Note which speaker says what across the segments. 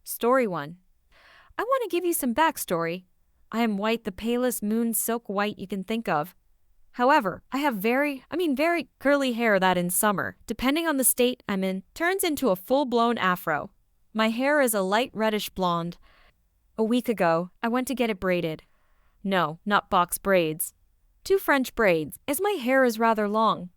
Speaker 1: Story 1. I want to give you some backstory. I am white, the palest moon silk white you can think of. However, I have very curly hair that in summer, depending on the state I'm in, turns into a full-blown afro. My hair is a light reddish blonde. A week ago, I went to get it braided. No, not box braids. 2 French braids, as my hair is rather long.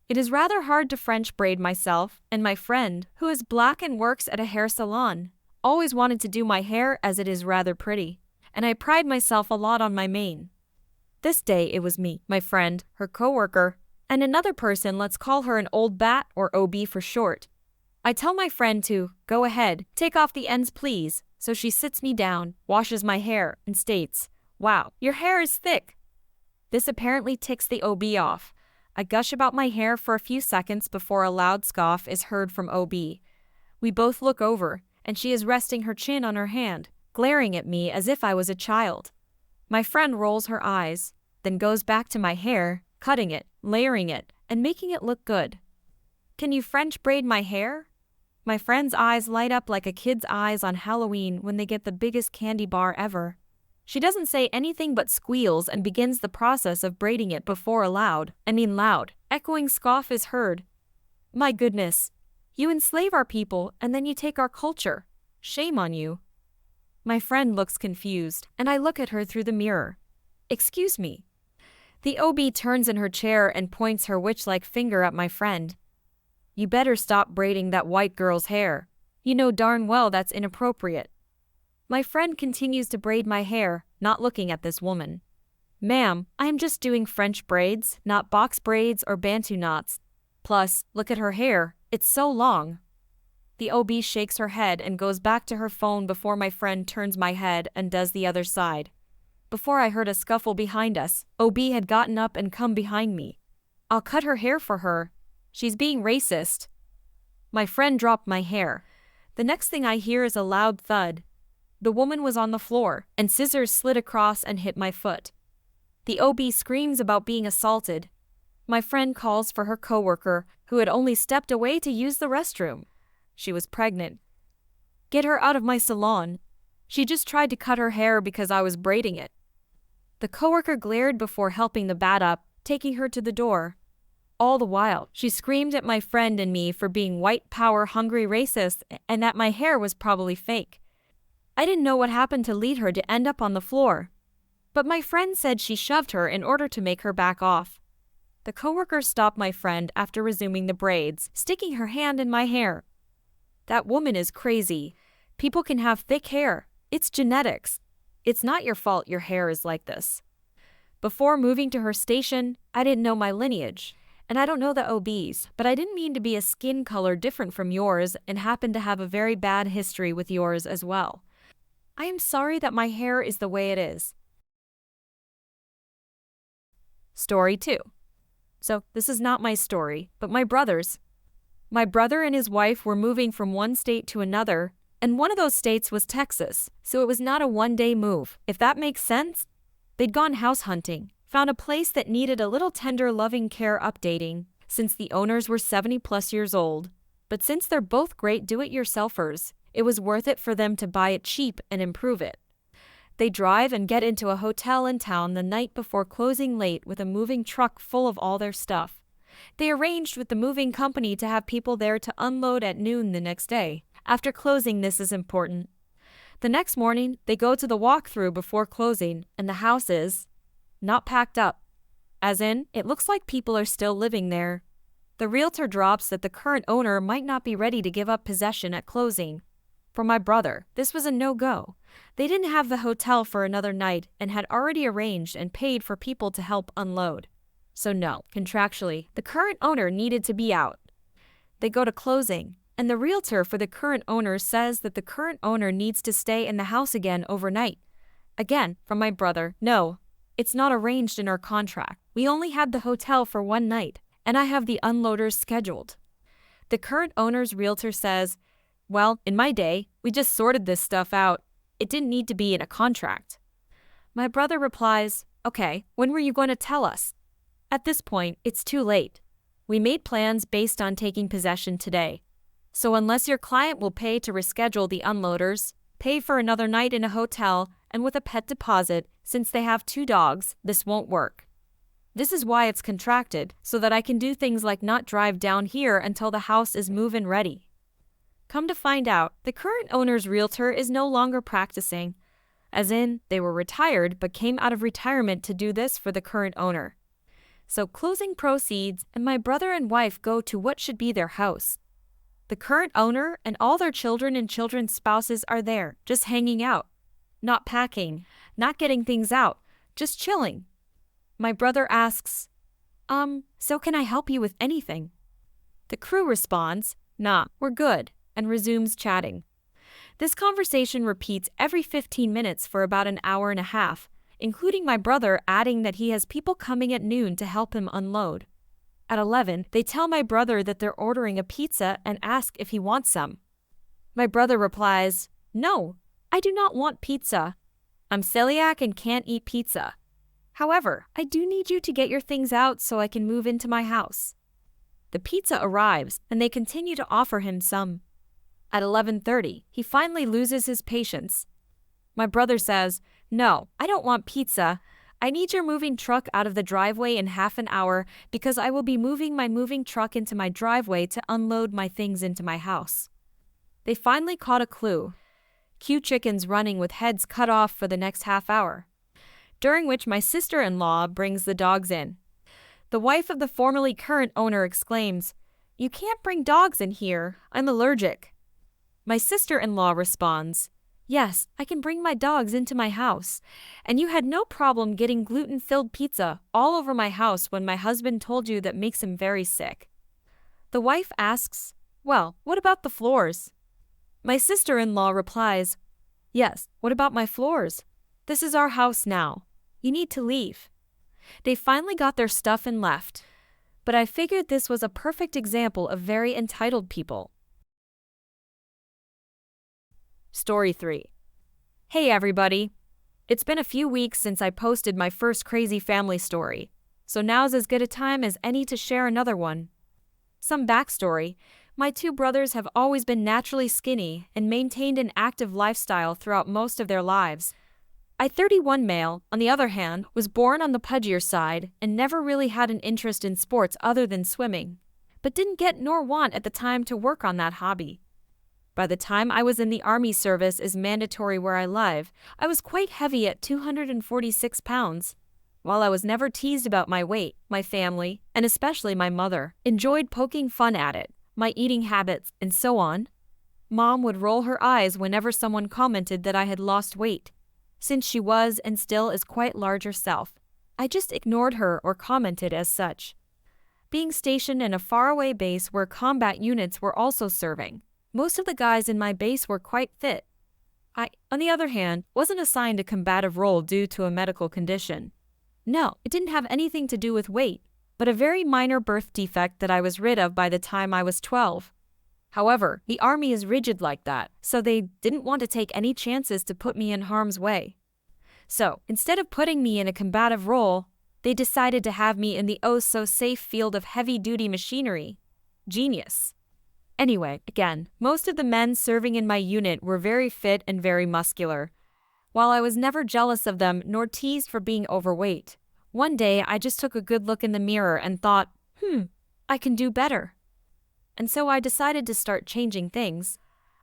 Speaker 1: It is rather hard to French braid myself, and my friend, who is black and works at a hair salon, always wanted to do my hair as it is rather pretty, and I pride myself a lot on my mane. This day it was me, my friend, her coworker, and another person, let's call her an old bat or OB for short. I tell my friend to, go ahead, take off the ends please, so she sits me down, washes my hair, and states, wow, your hair is thick. This apparently ticks the OB off. I gush about my hair for a few seconds before a loud scoff is heard from OB. We both look over, and she is resting her chin on her hand, glaring at me as if I was a child. My friend rolls her eyes, then goes back to my hair, cutting it, layering it, and making it look good. Can you French braid my hair? My friend's eyes light up like a kid's eyes on Halloween when they get the biggest candy bar ever. She doesn't say anything but squeals and begins the process of braiding it before a loud, echoing scoff is heard. My goodness. You enslave our people and then you take our culture. Shame on you. My friend looks confused, and I look at her through the mirror. Excuse me. The OB turns in her chair and points her witch-like finger at my friend. You better stop braiding that white girl's hair. You know darn well that's inappropriate. My friend continues to braid my hair, not looking at this woman. Ma'am, I am just doing French braids, not box braids or bantu knots. Plus, look at her hair, it's so long. The OB shakes her head and goes back to her phone before my friend turns my head and does the other side. Before I heard a scuffle behind us, OB had gotten up and come behind me. I'll cut her hair for her. She's being racist. My friend dropped my hair. The next thing I hear is a loud thud. The woman was on the floor, and scissors slid across and hit my foot. The OB screams about being assaulted. My friend calls for her coworker, who had only stepped away to use the restroom. She was pregnant. Get her out of my salon. She just tried to cut her hair because I was braiding it. The coworker glared before helping the bat up, taking her to the door. All the while, she screamed at my friend and me for being white power hungry racist and that my hair was probably fake. I didn't know what happened to lead her to end up on the floor. But my friend said she shoved her in order to make her back off. The coworker stopped my friend after resuming the braids, sticking her hand in my hair. That woman is crazy. People can have thick hair. It's genetics. It's not your fault your hair is like this. Before moving to her station, I didn't know my lineage. And I don't know the OBs, but I didn't mean to be a skin color different from yours and happen to have a very bad history with yours as well. I am sorry that my hair is the way it is. Story 2. So, this is not my story, but my brother's. My brother and his wife were moving from one state to another, and one of those states was Texas, so it was not a one-day move, if that makes sense. They'd gone house hunting, found a place that needed a little tender loving care updating, since the owners were 70+ years old. But since they're both great do-it-yourselfers, it was worth it for them to buy it cheap and improve it. They drive and get into a hotel in town the night before closing late with a moving truck full of all their stuff. They arranged with the moving company to have people there to unload at noon the next day. After closing, this is important. The next morning, they go to the walkthrough before closing, and the house is not packed up. As in, it looks like people are still living there. The realtor drops that the current owner might not be ready to give up possession at closing. For my brother, this was a no-go. They didn't have the hotel for another night and had already arranged and paid for people to help unload. So no, contractually, the current owner needed to be out. They go to closing, and the realtor for the current owner says that the current owner needs to stay in the house again overnight. Again, from my brother, no, it's not arranged in our contract. We only had the hotel for one night, and I have the unloaders scheduled. The current owner's realtor says, well, in my day, we just sorted this stuff out. It didn't need to be in a contract. My brother replies, okay, when were you going to tell us? At this point, it's too late. We made plans based on taking possession today. So unless your client will pay to reschedule the unloaders, pay for another night in a hotel, and with a pet deposit, since they have 2 dogs, this won't work. This is why it's contracted, so that I can do things like not drive down here until the house is move-in ready. Come to find out, the current owner's realtor is no longer practicing. As in, they were retired but came out of retirement to do this for the current owner. So closing proceeds, and my brother and wife go to what should be their house. The current owner and all their children and children's spouses are there, just hanging out. Not packing, not getting things out, just chilling. My brother asks, so can I help you with anything? The crew responds, nah, we're good, and resumes chatting. This conversation repeats every 15 minutes for about an hour and a half, including my brother adding that he has people coming at noon to help him unload. At 11, they tell my brother that they're ordering a pizza and ask if he wants some. My brother replies, no, I do not want pizza. I'm celiac and can't eat pizza. However, I do need you to get your things out so I can move into my house. The pizza arrives, and they continue to offer him some. At 11:30, he finally loses his patience. My brother says, no, I don't want pizza. I need your moving truck out of the driveway in half an hour because I will be moving my moving truck into my driveway to unload my things into my house. They finally caught a clue. Cute chickens running with heads cut off for the next half hour, during which my sister-in-law brings the dogs in. The wife of the formerly current owner exclaims, you can't bring dogs in here, I'm allergic. My sister-in-law responds, yes, I can bring my dogs into my house, and you had no problem getting gluten-filled pizza all over my house when my husband told you that makes him very sick. The wife asks, well, what about the floors? My sister-in-law replies, yes, what about my floors? This is our house now. You need to leave. They finally got their stuff and left, but I figured this was a perfect example of very entitled people. Story 3. Hey everybody. It's been a few weeks since I posted my first crazy family story, so now's as good a time as any to share another one. Some backstory. My 2 brothers have always been naturally skinny and maintained an active lifestyle throughout most of their lives. I, 31 male, on the other hand, was born on the pudgier side and never really had an interest in sports other than swimming, but didn't get nor want at the time to work on that hobby. By the time I was in the Army service as mandatory where I live, I was quite heavy at 246 pounds. While I was never teased about my weight, my family, and especially my mother, enjoyed poking fun at it, my eating habits, and so on. Mom would roll her eyes whenever someone commented that I had lost weight, since she was and still is quite large herself. I just ignored her or commented as such. Being stationed in a faraway base where combat units were also serving, most of the guys in my base were quite fit. I, on the other hand, wasn't assigned a combative role due to a medical condition. No, it didn't have anything to do with weight, but a very minor birth defect that I was rid of by the time I was 12. However, the Army is rigid like that, so they didn't want to take any chances to put me in harm's way. So, instead of putting me in a combative role, they decided to have me in the oh-so-safe field of heavy-duty machinery. Genius. Anyway, again, most of the men serving in my unit were very fit and very muscular. While I was never jealous of them nor teased for being overweight, one day I just took a good look in the mirror and thought, I can do better. And so I decided to start changing things.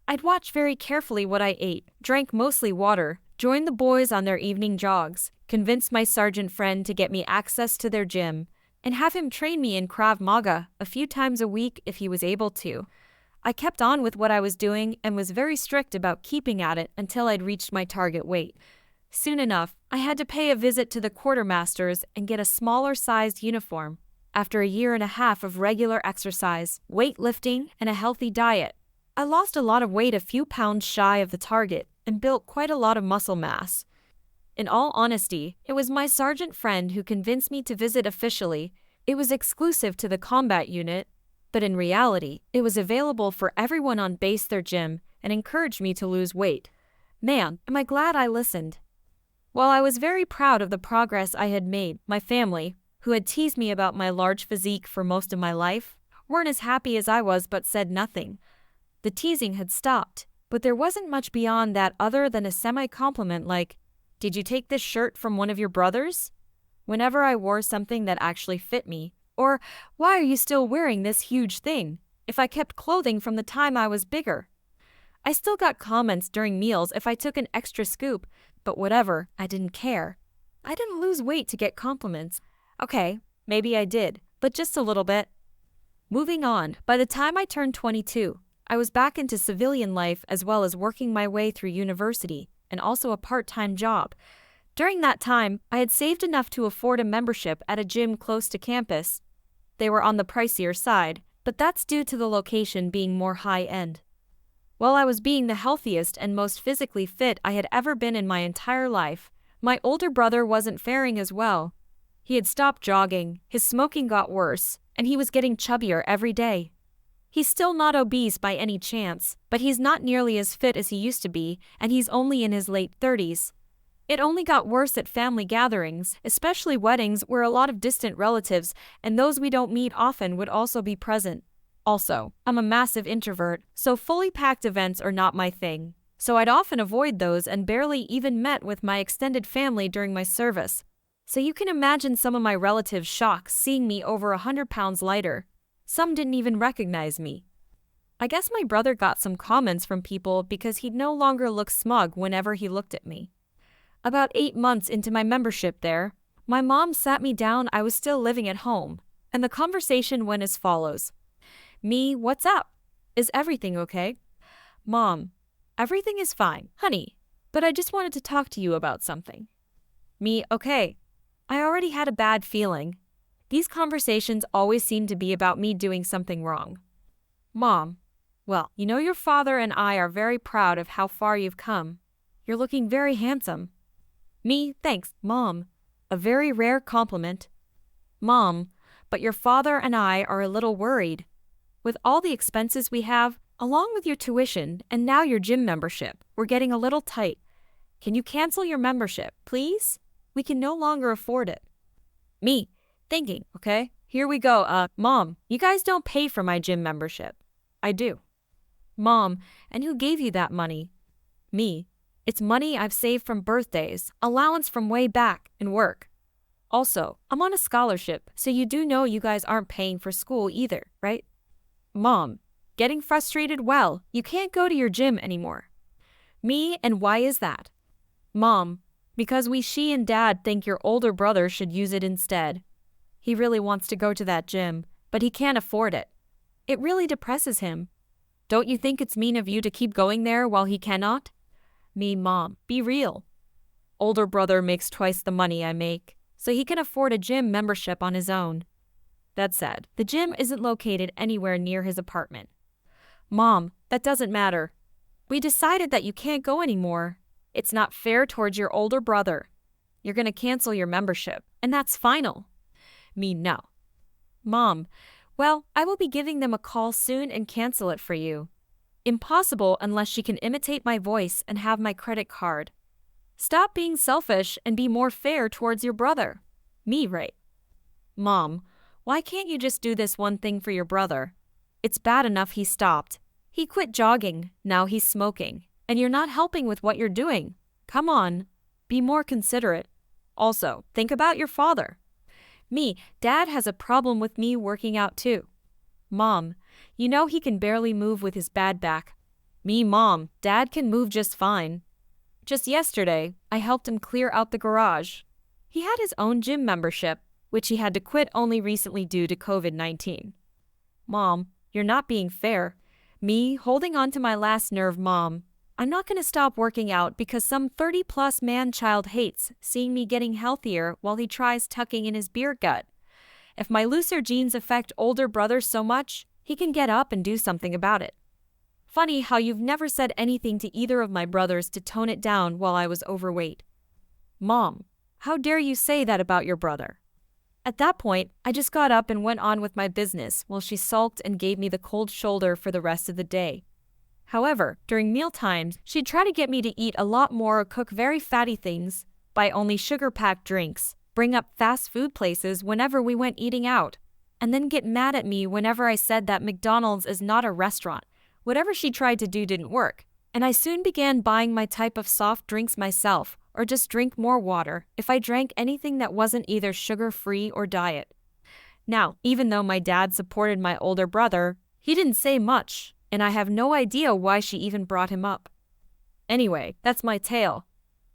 Speaker 1: I'd watch very carefully what I ate, drank mostly water, joined the boys on their evening jogs, convinced my sergeant friend to get me access to their gym, and have him train me in Krav Maga a few times a week if he was able to. I kept on with what I was doing and was very strict about keeping at it until I'd reached my target weight. Soon enough, I had to pay a visit to the quartermasters and get a smaller-sized uniform. After a year and a half of regular exercise, weightlifting, and a healthy diet, I lost a lot of weight a few pounds shy of the target and built quite a lot of muscle mass. In all honesty, it was my sergeant friend who convinced me to visit officially. It was exclusive to the combat unit, but in reality, it was available for everyone on base their gym and encouraged me to lose weight. Man, am I glad I listened. While I was very proud of the progress I had made, my family, who had teased me about my large physique for most of my life, weren't as happy as I was but said nothing. The teasing had stopped, but there wasn't much beyond that other than a semi-compliment like, "Did you take this shirt from one of your brothers?" Whenever I wore something that actually fit me, or "Why are you still wearing this huge thing?" if I kept clothing from the time I was bigger. I still got comments during meals if I took an extra scoop, but whatever, I didn't care. I didn't lose weight to get compliments. Okay, maybe I did, but just a little bit. Moving on, by the time I turned 22, I was back into civilian life as well as working my way through university and also a part-time job. During that time, I had saved enough to afford a membership at a gym close to campus. They were on the pricier side, but that's due to the location being more high-end. While I was being the healthiest and most physically fit I had ever been in my entire life, my older brother wasn't faring as well. He had stopped jogging, his smoking got worse, and he was getting chubbier every day. He's still not obese by any chance, but he's not nearly as fit as he used to be, and he's only in his late 30s. It only got worse at family gatherings, especially weddings where a lot of distant relatives and those we don't meet often would also be present. Also, I'm a massive introvert, so fully packed events are not my thing. So I'd often avoid those and barely even met with my extended family during my service. So you can imagine some of my relatives' shock seeing me over 100 pounds lighter. Some didn't even recognize me. I guess my brother got some comments from people because he'd no longer look smug whenever he looked at me. About 8 months into my membership there, my mom sat me down. I was still living at home, and the conversation went as follows. Me, what's up? Is everything okay? Mom, everything is fine, honey, but I just wanted to talk to you about something. Me, okay. I already had a bad feeling. These conversations always seem to be about me doing something wrong. Mom, well, you know your father and I are very proud of how far you've come. You're looking very handsome. Me, thanks, Mom. A very rare compliment. Mom, but your father and I are a little worried. With all the expenses we have, along with your tuition and now your gym membership, we're getting a little tight. Can you cancel your membership, please? We can no longer afford it. Me, thinking, okay, here we go. Mom, you guys don't pay for my gym membership. I do. Mom, and who gave you that money? Me, it's money I've saved from birthdays, allowance from way back, and work. Also, I'm on a scholarship, so you do know you guys aren't paying for school either, right? Mom, getting frustrated? Well, you can't go to your gym anymore. Me, and why is that? Mom, because she and Dad think your older brother should use it instead. He really wants to go to that gym, but he can't afford it. It really depresses him. Don't you think it's mean of you to keep going there while he cannot? Me, Mom, be real. Older brother makes twice the money I make, so he can afford a gym membership on his own. That said, the gym isn't located anywhere near his apartment. Mom, that doesn't matter. We decided that you can't go anymore. It's not fair towards your older brother. You're gonna cancel your membership, and that's final. Me, no. Mom, well, I will be giving them a call soon and cancel it for you. Impossible unless she can imitate my voice and have my credit card. Stop being selfish and be more fair towards your brother. Me, right? Mom, why can't you just do this one thing for your brother? It's bad enough he stopped. He quit jogging, now he's smoking, and you're not helping with what you're doing. Come on, be more considerate. Also, think about your father. Me, Dad has a problem with me working out too. Mom, you know he can barely move with his bad back. Me, Mom, Dad can move just fine. Just yesterday, I helped him clear out the garage. He had his own gym membership, which he had to quit only recently due to COVID-19. Mom, you're not being fair. Me, holding on to my last nerve. Mom, I'm not going to stop working out because some 30-plus man-child hates seeing me getting healthier while he tries tucking in his beer gut. If my looser genes affect older brother so much, he can get up and do something about it. Funny how you've never said anything to either of my brothers to tone it down while I was overweight. Mom, how dare you say that about your brother? At that point, I just got up and went on with my business while she sulked and gave me the cold shoulder for the rest of the day. However, during mealtimes, she'd try to get me to eat a lot more or cook very fatty things, buy only sugar-packed drinks, bring up fast food places whenever we went eating out, and then get mad at me whenever I said that McDonald's is not a restaurant, Whatever she tried to do didn't work, and I soon began buying my type of soft drinks myself, or just drink more water if I drank anything that wasn't either sugar-free or diet. Now, even though my dad supported my older brother, he didn't say much, and I have no idea why she even brought him up. Anyway, that's my tale.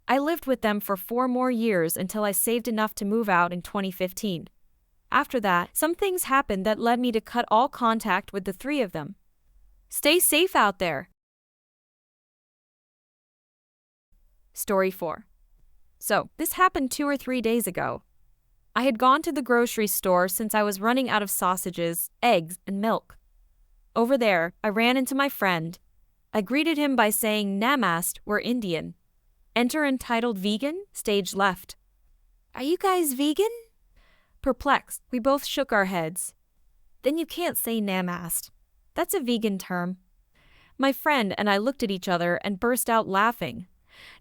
Speaker 1: I lived with them for 4 more years until I saved enough to move out in 2015. After that, some things happened that led me to cut all contact with the 3 of them. Stay safe out there. Story 4. So, this happened 2 or 3 days ago. I had gone to the grocery store since I was running out of sausages, eggs, and milk. Over there, I ran into my friend. I greeted him by saying Namaste, we're Indian. Enter entitled vegan, stage left. Are you guys vegan? Perplexed, we both shook our heads. Then you can't say Namaste. That's a vegan term. My friend and I looked at each other and burst out laughing.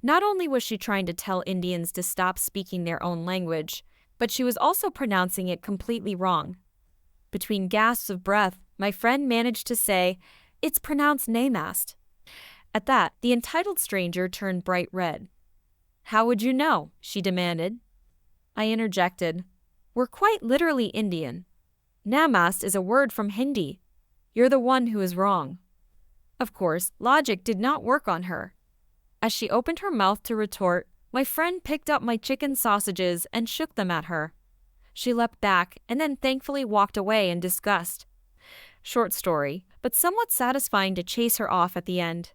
Speaker 1: Not only was she trying to tell Indians to stop speaking their own language, but she was also pronouncing it completely wrong. Between gasps of breath, my friend managed to say, "It's pronounced Namaste." At that, the entitled stranger turned bright red. "How would you know?" she demanded. I interjected, "We're quite literally Indian. Namaste is a word from Hindi. You're the one who is wrong." Of course, logic did not work on her. As she opened her mouth to retort, my friend picked up my chicken sausages and shook them at her. She leapt back and then thankfully walked away in disgust. Short story, but somewhat satisfying to chase her off at the end.